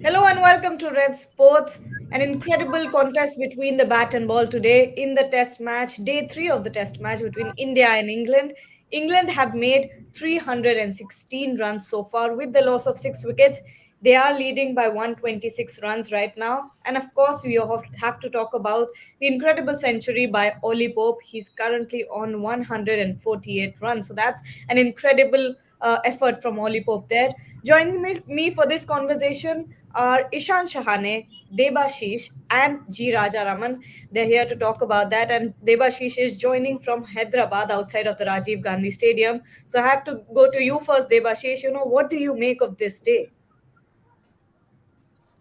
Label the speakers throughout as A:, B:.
A: Hello and welcome to Rev Sports. An incredible contest between the bat and ball today in the test match, day three of the test match between India and England. England have made 316 runs so far with the loss of 6 wickets. They are leading by 126 runs right now. And of course, we have to talk about the incredible century by Ollie Pope. He's currently on 148 runs. So that's an incredible effort from Ollie Pope there. Joining me for this conversation are Ishan Shahane, Debashish, and G. Rajaraman. They're here to talk about that. And Debashish is joining from Hyderabad outside of the Rajiv Gandhi Stadium. So I have to go to you first, Debashish. What do you make of this day?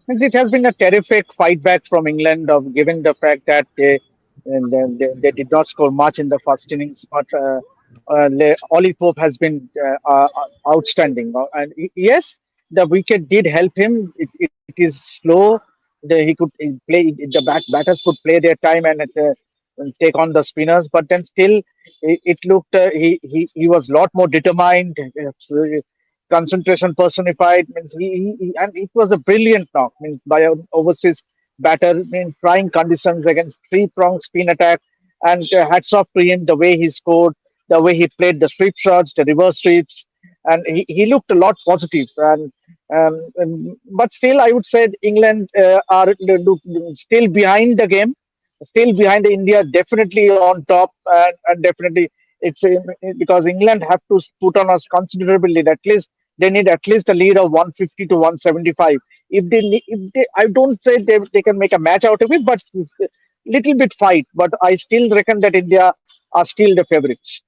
B: It has been a terrific fight back from England, of given the fact that they did not score much in the first innings, but Ollie Pope has been outstanding. Yes, the wicket did help him. It is slow. He could play. Batters could play their time and take on the spinners, but then still, it looked he was a lot more determined. Concentration personified means and it was a brilliant knock means by an overseas batter in trying conditions against three-pronged spin attack, and hats off to him the way he scored, the way he played the sweep shots, the reverse sweeps, and he looked a lot positive. But still, I would say England are still behind the game, still behind India, definitely on top, and definitely it's because England have to put on us considerably. At least they need at least a lead of 150 to 175. I don't say they can make a match out of it, but it's a little bit fight. But I still reckon that India are still the favorites.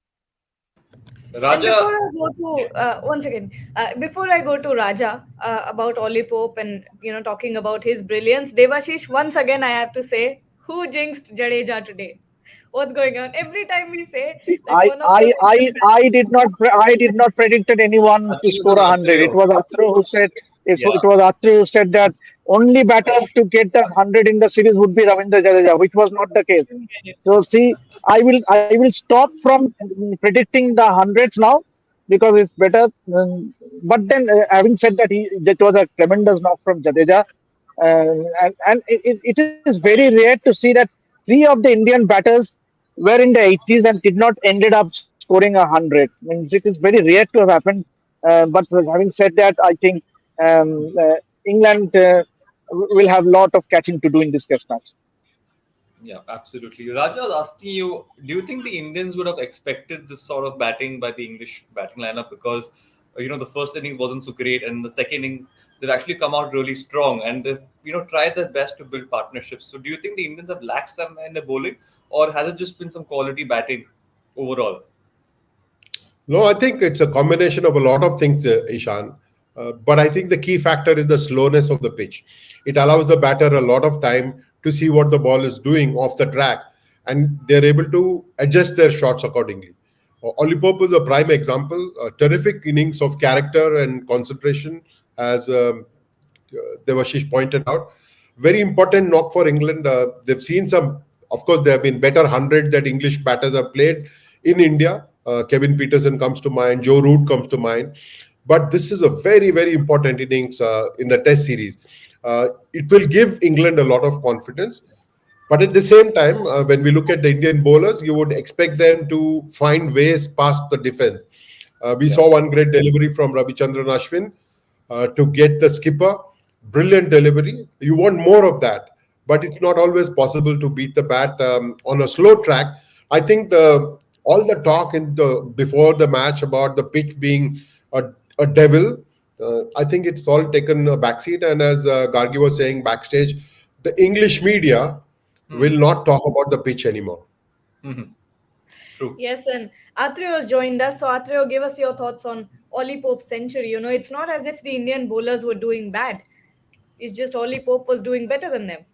A: And before
C: Raja,
A: I go to once again, before I go to Raja about Ollie Pope and talking about his brilliance, Devashish, once again I have to say, who jinxed Jadeja today? What's going on? Every time we say that
B: I
A: one of those
B: I I
A: England
B: I did not I did not predicted anyone to
C: Atul
B: score
C: was
B: 100. It
C: Atreo.
B: was Atru who said
C: Yeah.
B: it was Atru who said that only batter to get the 100 in the series would be Ravindra Jadeja, which was not the case. So see, I will stop from predicting the hundreds now because it's better. But then, having said that, that was a tremendous knock from Jadeja, and it is very rare to see that three of the Indian batters were in the 80s and did not ended up scoring 100. Means it is very rare to have happened. But having said that, I think England will have a lot of catching to do in this test match.
C: Yeah, absolutely. Raja was asking you, do you think the Indians would have expected this sort of batting by the English batting lineup? Because, the first inning wasn't so great, and the second inning, they've actually come out really strong and they've, tried their best to build partnerships. So do you think the Indians have lacked some in their bowling, or has it just been some quality batting overall?
D: No, I think it's a combination of a lot of things, Ishan. But I think the key factor is the slowness of the pitch. It allows the batter a lot of time to see what the ball is doing off the track, and they're able to adjust their shots accordingly. Ollie Pope is a prime example. A terrific innings of character and concentration, as Devashish pointed out. Very important knock for England. They've seen some, of course, there have been better 100 that English batters have played in India. Kevin Peterson comes to mind, Joe Root comes to mind. But this is a very, very important innings in the Test series. It will give England a lot of confidence. But at the same time, when we look at the Indian bowlers, you would expect them to find ways past the defense. We saw one great delivery from Ravichandran Ashwin to get the skipper. Brilliant delivery. You want more of that, but it's not always possible to beat the bat on a slow track. I think all the talk before the match about the pitch being a devil, I think it's all taken a backseat. And as Gargi was saying backstage, the English media will not talk about the pitch anymore.
C: Mhm. True.
A: Yes, and Atreo has joined us. So Atreo, give us your thoughts on Ollie Pope's century. It's not as if the Indian bowlers were doing bad. It's just Ollie Pope was doing better than them.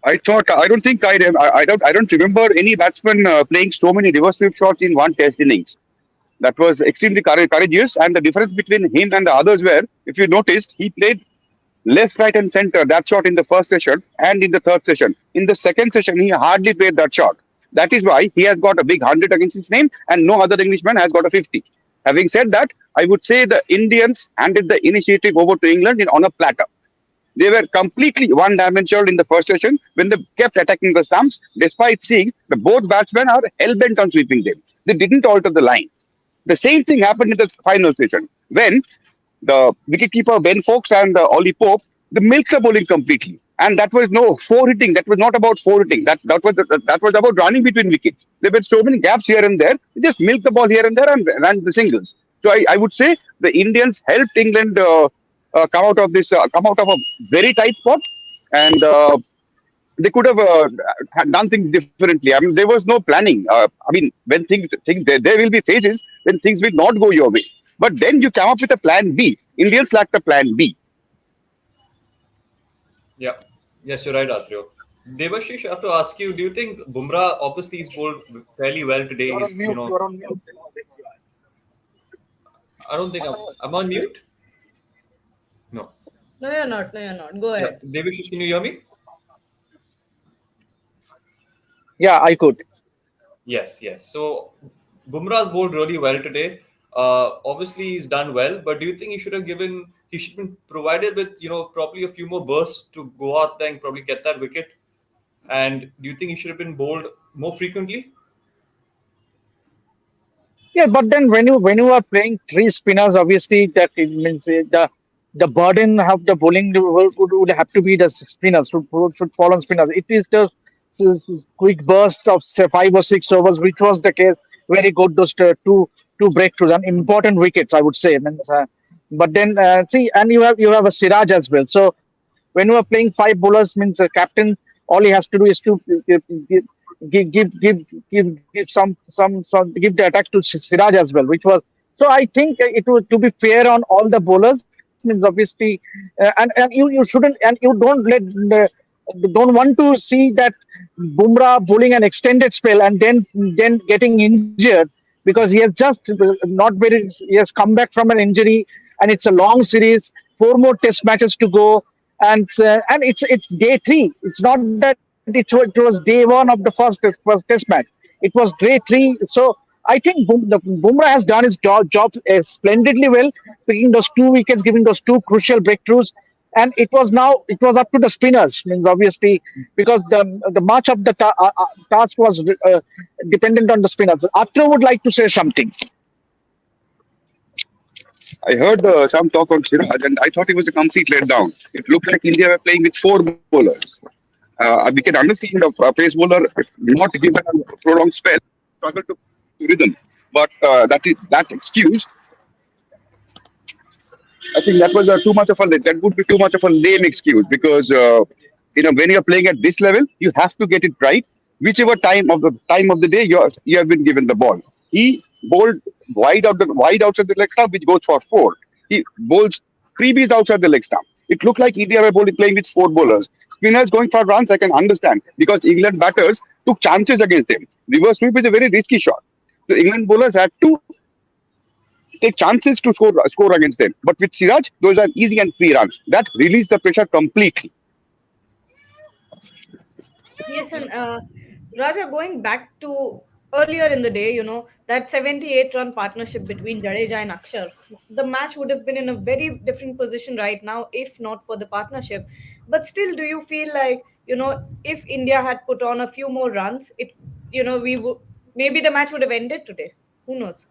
E: I don't remember any batsman playing so many reverse sweep shots in one test innings. That was extremely courageous, and the difference between him and the others were, if you noticed, he played left, right, and center that shot in the first session and in the third session. In the second session, he hardly played that shot. That is why he has got a big 100 against his name, and no other Englishman has got a 50. Having said that, I would say the Indians handed the initiative over to England on a platter. They were completely one-dimensional in the first session when they kept attacking the stumps, despite seeing the both batsmen are hell-bent on sweeping them. They didn't alter the line. The same thing happened in the final session when the wicketkeeper Ben Fox and Ollie Pope they milked the bowling completely. And that was no four hitting. That was not about four hitting. That was about running between wickets. There were so many gaps here and there. They just milked the ball here and there and ran the singles. So I would say the Indians helped England come out of a very tight spot, and they could have done things differently. I mean, there was no planning. I mean, when things there will be phases when things will not go your way, but then you come up with a plan B. Indians lacked a plan B.
C: Yeah. Yes, you're right, Atrio. Devashish, I have to ask you, do you think Bumrah obviously is bowled fairly well today?
B: You're
C: He's,
B: on mute. You're on mute.
C: I don't think I'm on mute. No.
A: No, you're not. No, you're not. Go
C: Yeah.
A: ahead.
C: Devashish, can you hear me?
B: Yeah, I could.
C: Yes, yes. So Bumrah's bowled really well today. Obviously, he's done well, but do you think he should have been provided with, probably a few more bursts to go out there and probably get that wicket? And do you think he should have been bowled more frequently?
B: Yeah, but then when you are playing three spinners, obviously that it means the burden of the bowling would have to be the spinners should fall on spinners. It is the quick burst of say 5 or 6 overs, which was the case. Very good those two breakthroughs and important wickets, I would say. Means, but then see, and you have a Siraj as well. So when you are playing five bowlers, means a captain all he has to do is to give the attack to Siraj as well, which was so. I think it was to be fair on all the bowlers means obviously, and you shouldn't and you don't want to see that Bumrah bowling an extended spell and then getting injured because he has just not very he has come back from an injury and it's a long series, four more test matches to go, and it's day three. It's not that it was day one of the first test match. It was day three. So I think Bumrah has done his job splendidly well, picking those two wickets, giving those two crucial breakthroughs. And it was up to the spinners. Means obviously because the much of the task was dependent on the spinners. Atra would like to say something.
E: I heard some talk on Siraj, and I thought it was a complete letdown. It looked like India were playing with four bowlers. We can understand a pace bowler if not given a prolonged spell, struggle to rhythm. But that excuse, I think that was that would be too much of a lame excuse because when you're playing at this level, you have to get it right. Whichever time of the day you have been given the ball. He bowled wide outside the leg stump, which goes for four. He bowls freebies outside the leg stump. It looked like India were playing with four bowlers. Spinners going for runs, I can understand because England batters took chances against them. Reverse sweep is a very risky shot. So England bowlers had to take chances to score against them. But with Siraj, those are easy and free runs. That released the pressure completely.
A: Yes, and Raja, going back to earlier in the day, that 78-run partnership between Jadeja and Akshar, the match would have been in a very different position right now if not for the partnership. But still, do you feel like, if India had put on a few more runs, we would maybe the match would have ended today? Who knows?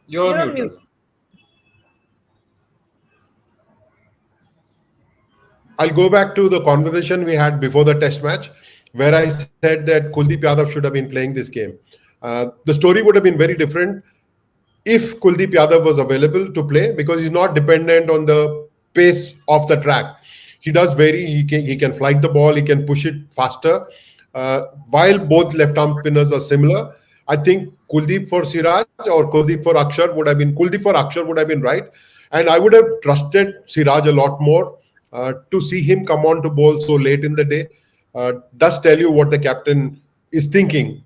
C: You're
A: You're
C: on
A: on
C: mute.
A: mute.
D: I'll go back to the conversation we had before the test match, where I said that Kuldeep Yadav should have been playing this game. The story would have been very different if Kuldeep Yadav was available to play because he's not dependent on the pace of the track. He does vary. He can flight the ball. He can push it faster. While both left-arm spinners are similar, I think Kuldeep for Siraj or Kuldeep for Akshar would have been right. And I would have trusted Siraj a lot more. To see him come on to bowl so late in the day does tell you what the captain is thinking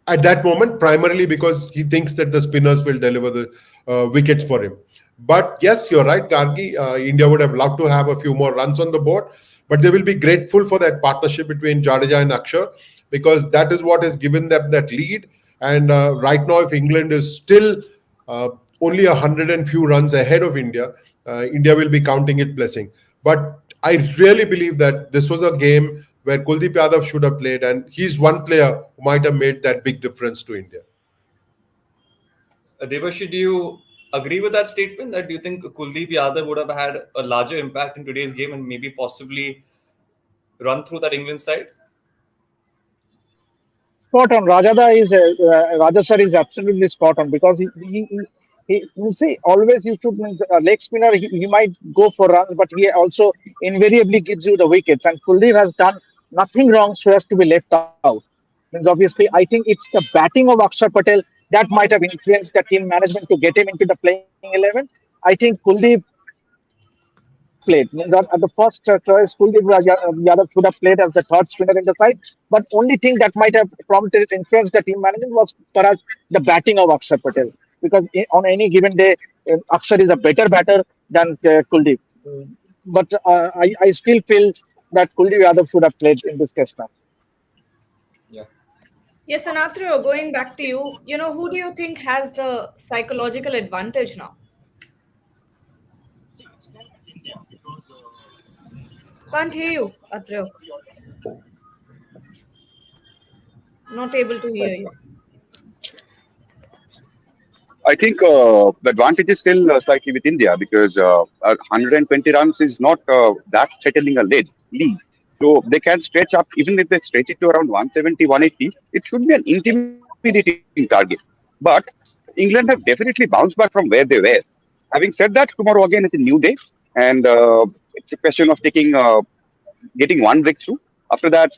D: at that moment, primarily because he thinks that the spinners will deliver the wickets for him. But yes, you're right, Gargi. India would have loved to have a few more runs on the board, but they will be grateful for that partnership between Jadeja and Akshar because that is what has given them that lead. And right now, if England is still uh, only 100 and few runs ahead of India, India will be counting its blessing. But I really believe that this was a game where Kuldeep Yadav should have played, and he's one player who might have made that big difference to India.
C: Devashi, do you agree with that statement? That do you think Kuldeep Yadav would have had a larger impact in today's game and maybe possibly run through that England side?
B: Spot on. Raja sir is absolutely spot on because he you see always you should means a leg spinner he might go for runs but he also invariably gives you the wickets and Kuldeep has done nothing wrong so as to be left out. Means obviously I think it's the batting of Akshar Patel that might have influenced the team management to get him into the playing 11. I think Kuldeep should have played. Means at the first choice, Yadav should have played as the third spinner in the side. But only thing that might have prompted influenced the team management was perhaps the batting of Akshar Patel. Because on any given day, Akshar is a better batter than Kuldeep. But I still feel that Kuldeep Yadav should have played in this test match.
C: Yeah.
A: Yes, and Athreya, going back to you, who do you think has the psychological advantage now? Can't hear you, Athreya. Not able to hear you.
E: I think the advantage is still slightly with India because 120 runs is not that settling a lead. So they can stretch up, even if they stretch it to around 170, 180, it should be an intimidating target. But England have definitely bounced back from where they were. Having said that, tomorrow again it's a new day, and it's a question of getting one breakthrough. After that,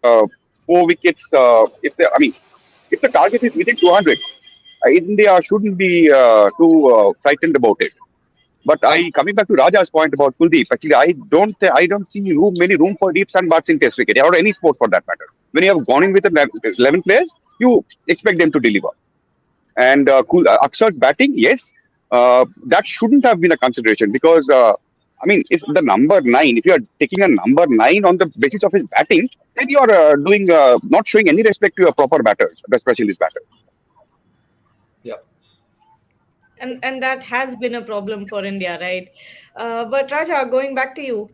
E: 4 wickets. If the target is within 200, India shouldn't be too frightened about it. But coming back to Raja's point about Kuldeep, actually I don't see many room for deeps and butts in Test cricket or any sport for that matter. When you have gone in with 11 players, you expect them to deliver. And Akshar's batting, yes, that shouldn't have been a consideration because if the number nine, if you are taking a number nine on the basis of his batting, then you are doing not showing any respect to your proper batters, the specialist batters.
C: Yeah.
A: And that has been a problem for India, right? But Raja, going back to you,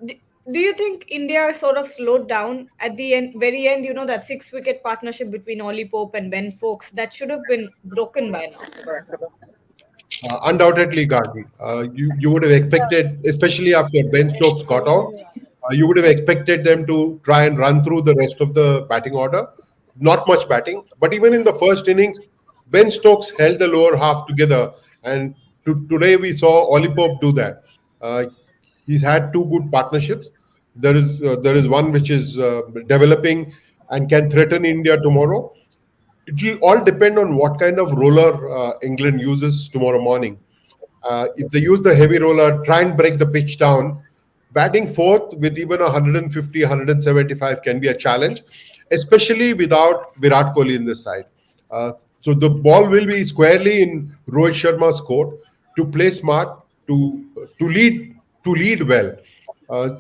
A: d- do you think India sort of slowed down at the very end? That six-wicket partnership between Ollie Pope and Ben Fokes that should have been broken by now.
D: Undoubtedly, Gandhi. You would have expected, especially after Ben Stokes got out, you would have expected them to try and run through the rest of the batting order. Not much batting, but even in the first innings, Ben Stokes held the lower half together, and today we saw Ollie Pope do that. Uh, he's had two good partnerships. There is one which is developing and can threaten India tomorrow. It will all depend on what kind of roller England uses tomorrow morning. If they use the heavy roller, try and break the pitch down. Batting fourth with even 150, 175 can be a challenge, especially without Virat Kohli in this side. Uh, so the ball will be squarely in Rohit Sharma's court to play smart, to lead well.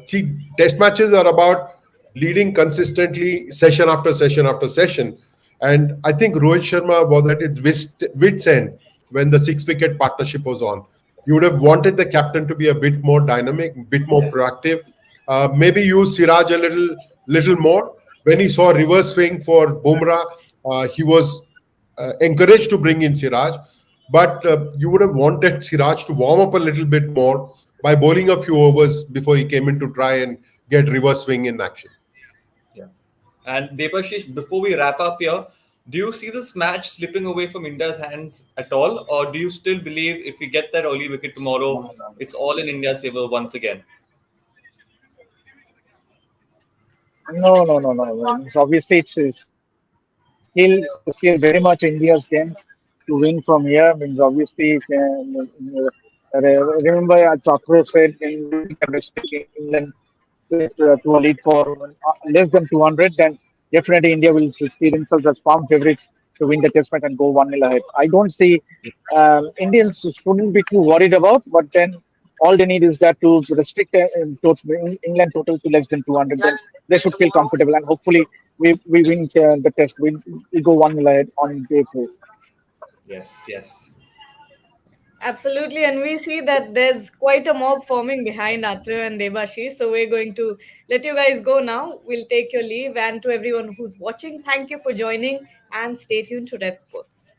D: See, test matches are about leading consistently, session after session after session. And I think Rohit Sharma was at its wits end when the six-wicket partnership was on. You would have wanted the captain to be a bit more dynamic, a bit more proactive. Maybe use Siraj a little more. When he saw reverse swing for Bumrah, he was encouraged to bring in Siraj. But you would have wanted Siraj to warm up a little bit more by bowling a few overs before he came in to try and get reverse swing in action.
C: Yes. And Debashish, before we wrap up here, do you see this match slipping away from India's hands at all? Or do you still believe if we get that early wicket tomorrow, it's all in India's favor once again?
B: No. It's obviously, it's still very much India's game to win from here. Means obviously, remember as Akro said, England can restrict England to a lead for less than 200, then definitely India will see themselves as farm favorites to win the test match and go 1-0 ahead. I don't see Indians shouldn't be too worried about, but then all they need is that to restrict England total to less than 200. Then they should feel comfortable, and hopefully we win the test. We go 1-0 ahead on day 4.
C: Yes, yes.
A: Absolutely, and we see that there's quite a mob forming behind Atre and Debashi. So we're going to let you guys go now. We'll take your leave, and to everyone who's watching, thank you for joining and stay tuned to Rev Sports.